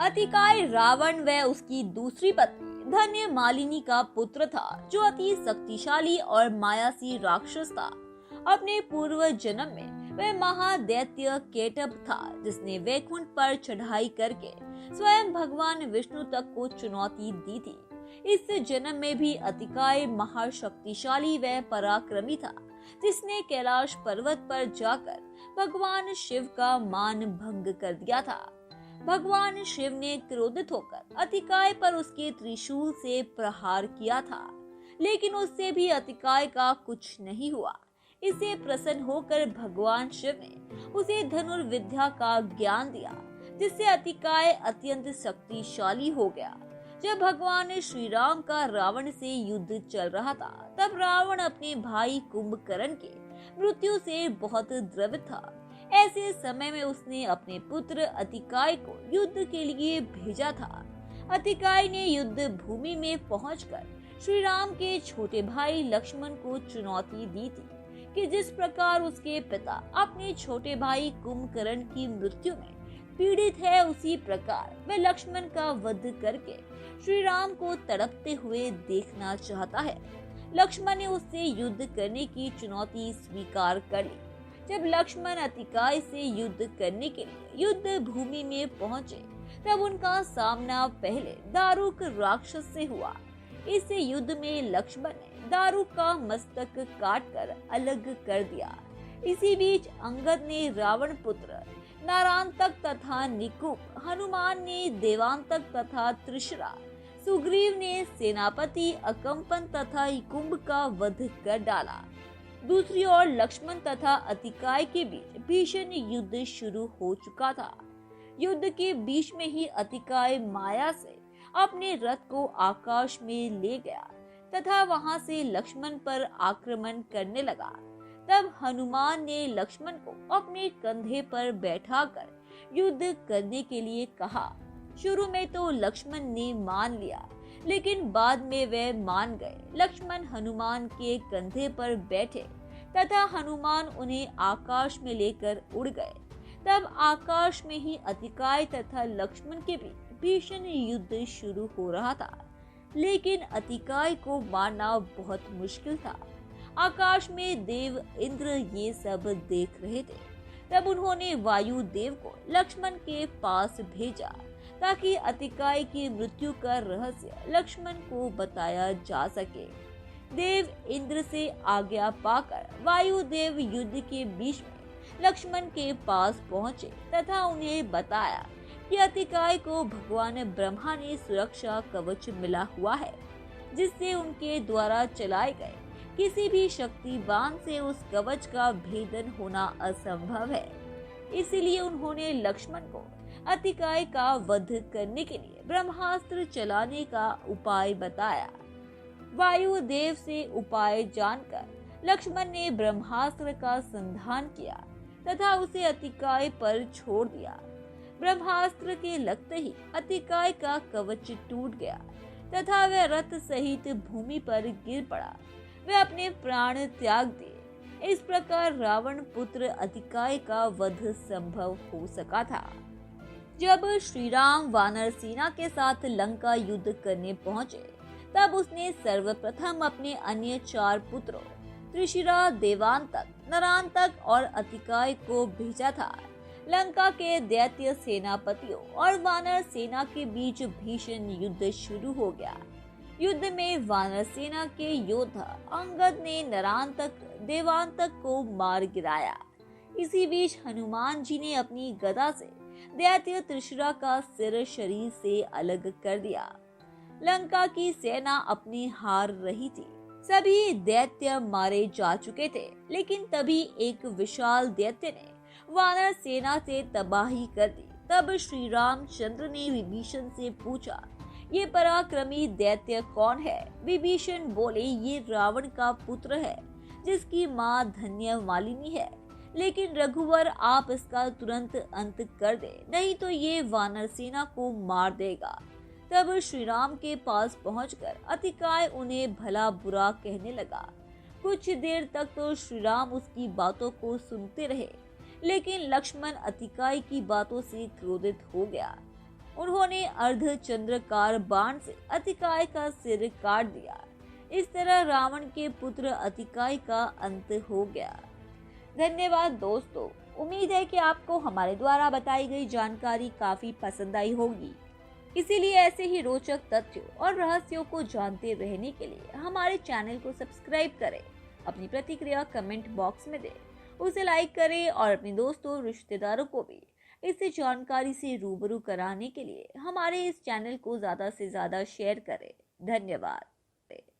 अतिकाय रावण व उसकी दूसरी पत्नी धन्य मालिनी का पुत्र था, जो अति शक्तिशाली और मायासी राक्षस था। अपने पूर्व जन्म में वह महादैत्य केटभ था, जिसने वैकुंठ पर चढ़ाई करके स्वयं भगवान विष्णु तक को चुनौती दी थी। इस जन्म में भी अतिकाय महाशक्तिशाली व पराक्रमी था, जिसने कैलाश पर्वत पर जाकर भगवान शिव का मान भंग कर दिया था। भगवान शिव ने क्रोधित होकर अतिकाय पर उसके त्रिशूल से प्रहार किया था, लेकिन उससे भी अतिकाय का कुछ नहीं हुआ। इससे प्रसन्न होकर भगवान शिव ने उसे धनुर्विद्या का ज्ञान दिया, जिससे अतिकाय अत्यंत शक्तिशाली हो गया। जब भगवान श्री राम का रावण से युद्ध चल रहा था, तब रावण अपने भाई कुंभकर्ण के मृत्यु से बहुत द्रवित था। ऐसे समय में उसने अपने पुत्र अतिकाय को युद्ध के लिए भेजा था। अतिकाय ने युद्ध भूमि में पहुंचकर श्री राम के छोटे भाई लक्ष्मण को चुनौती दी थी कि जिस प्रकार उसके पिता अपने छोटे भाई कुंभकर्ण की मृत्यु में पीड़ित है, उसी प्रकार वह लक्ष्मण का वध करके श्री राम को तड़पते हुए देखना चाहता है। लक्ष्मण ने उससे युद्ध करने की चुनौती स्वीकार कर ली। जब लक्ष्मण अतिकाय से युद्ध करने के लिए युद्ध भूमि में पहुंचे, तब उनका सामना पहले दारुक राक्षस से हुआ। इस युद्ध में लक्ष्मण ने दारुक का मस्तक काटकर अलग कर दिया। इसी बीच अंगद ने रावण पुत्र नारांतक तथा निकुंभ, हनुमान ने देवांतक तथा त्रिशरा, सुग्रीव ने सेनापति अकंपन तथा इकुंभ का वध कर डाला। दूसरी ओर लक्ष्मण तथा अतिकाय के बीच भीषण युद्ध शुरू हो चुका था। युद्ध के बीच में ही अतिकाय माया से अपने रथ को आकाश में ले गया तथा वहां से लक्ष्मण पर आक्रमण करने लगा। तब हनुमान ने लक्ष्मण को अपने कंधे पर बैठाकर युद्ध करने के लिए कहा। शुरू में तो लक्ष्मण ने मान लिया, लेकिन बाद में वे मान गए। लक्ष्मण हनुमान के कंधे पर बैठे तथा हनुमान उन्हें आकाश में लेकर उड़ गए। तब आकाश में ही अतिकाय तथा लक्ष्मण के बीच भीषण युद्ध शुरू हो रहा था, लेकिन अतिकाय को मारना बहुत मुश्किल था। आकाश में देव इंद्र ये सब देख रहे थे। तब उन्होंने वायु देव को लक्ष्मण के पास भेजा, ताकि अतिकाय की मृत्यु का रहस्य लक्ष्मण को बताया जा सके। देव इंद्र से आज्ञा पाकर वायु देव युद्ध के बीच में लक्ष्मण के पास पहुंचे तथा उन्हें बताया कि अतिकाय को भगवान ब्रह्मा ने सुरक्षा कवच मिला हुआ है, जिससे उनके द्वारा चलाए गए किसी भी शक्तिवान से उस कवच का भेदन होना असंभव है। इसलिए उन्होंने लक्ष्मण को अतिकाय का वध करने के लिए ब्रह्मास्त्र चलाने का उपाय बताया। वायु देव से उपाय जानकर लक्ष्मण ने ब्रह्मास्त्र का संधान किया तथा उसे अतिकाय पर छोड़ दिया। ब्रह्मास्त्र के लगते ही अतिकाय का कवच टूट गया तथा वह रथ सहित भूमि पर गिर पड़ा। वह अपने प्राण त्याग दिए। इस प्रकार रावण पुत्र अतिकाय का वध संभव हो सका था। जब श्री राम वानर सेना के साथ लंका युद्ध करने पहुंचे, तब उसने सर्वप्रथम अपने अन्य 4 पुत्रों त्रिशिरा, देवांतक, नरांतक और अतिकाय को भेजा था। लंका के दैत्य सेनापतियों और वानर सेना के बीच भीषण युद्ध शुरू हो गया। युद्ध में वानर सेना के योद्धा अंगद ने नरांतक, देवांतक को मार गिराया। इसी बीच हनुमान जी ने अपनी गदा से दैत्य त्रिशरा का सिर शरीर से अलग कर दिया। लंका की सेना अपनी हार रही थी। सभी दैत्य मारे जा चुके थे, लेकिन तभी एक विशाल दैत्य ने वानर सेना से तबाही कर दी। तब श्री रामचंद्र ने विभीषण से पूछा, ये पराक्रमी दैत्य कौन है? विभीषण बोले, ये रावण का पुत्र है, जिसकी माँ धन्य मालिनी है। लेकिन रघुवर, आप इसका तुरंत अंत कर दे, नहीं तो ये वानर सेना को मार देगा। तब श्री राम के पास पहुंचकर अतिकाय उन्हें भला बुरा कहने लगा। कुछ देर तक तो श्री राम उसकी बातों को सुनते रहे, लेकिन लक्ष्मण अतिकाय की बातों से क्रोधित हो गया। उन्होंने अर्धचंद्राकार बाण से अतिकाय का सिर काट दिया। इस तरह रावण के पुत्र अतिकाय का अंत हो गया। धन्यवाद दोस्तों। उम्मीद है कि आपको हमारे द्वारा बताई गई जानकारी काफी पसंद आई होगी। इसीलिए ऐसे ही रोचक तथ्यों और रहस्यों को जानते रहने के लिए हमारे चैनल को सब्सक्राइब करें। अपनी प्रतिक्रिया कमेंट बॉक्स में दें, उसे लाइक करें और अपने दोस्तों रिश्तेदारों को भी इस जानकारी से रूबरू कराने के लिए हमारे इस चैनल को ज्यादा से ज्यादा शेयर करें। धन्यवाद।